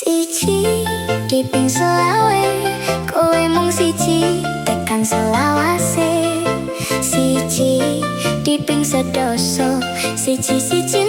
Siji diping selawe, kowe mung siji tekan selawase. Siji diping sedoso, siji-siji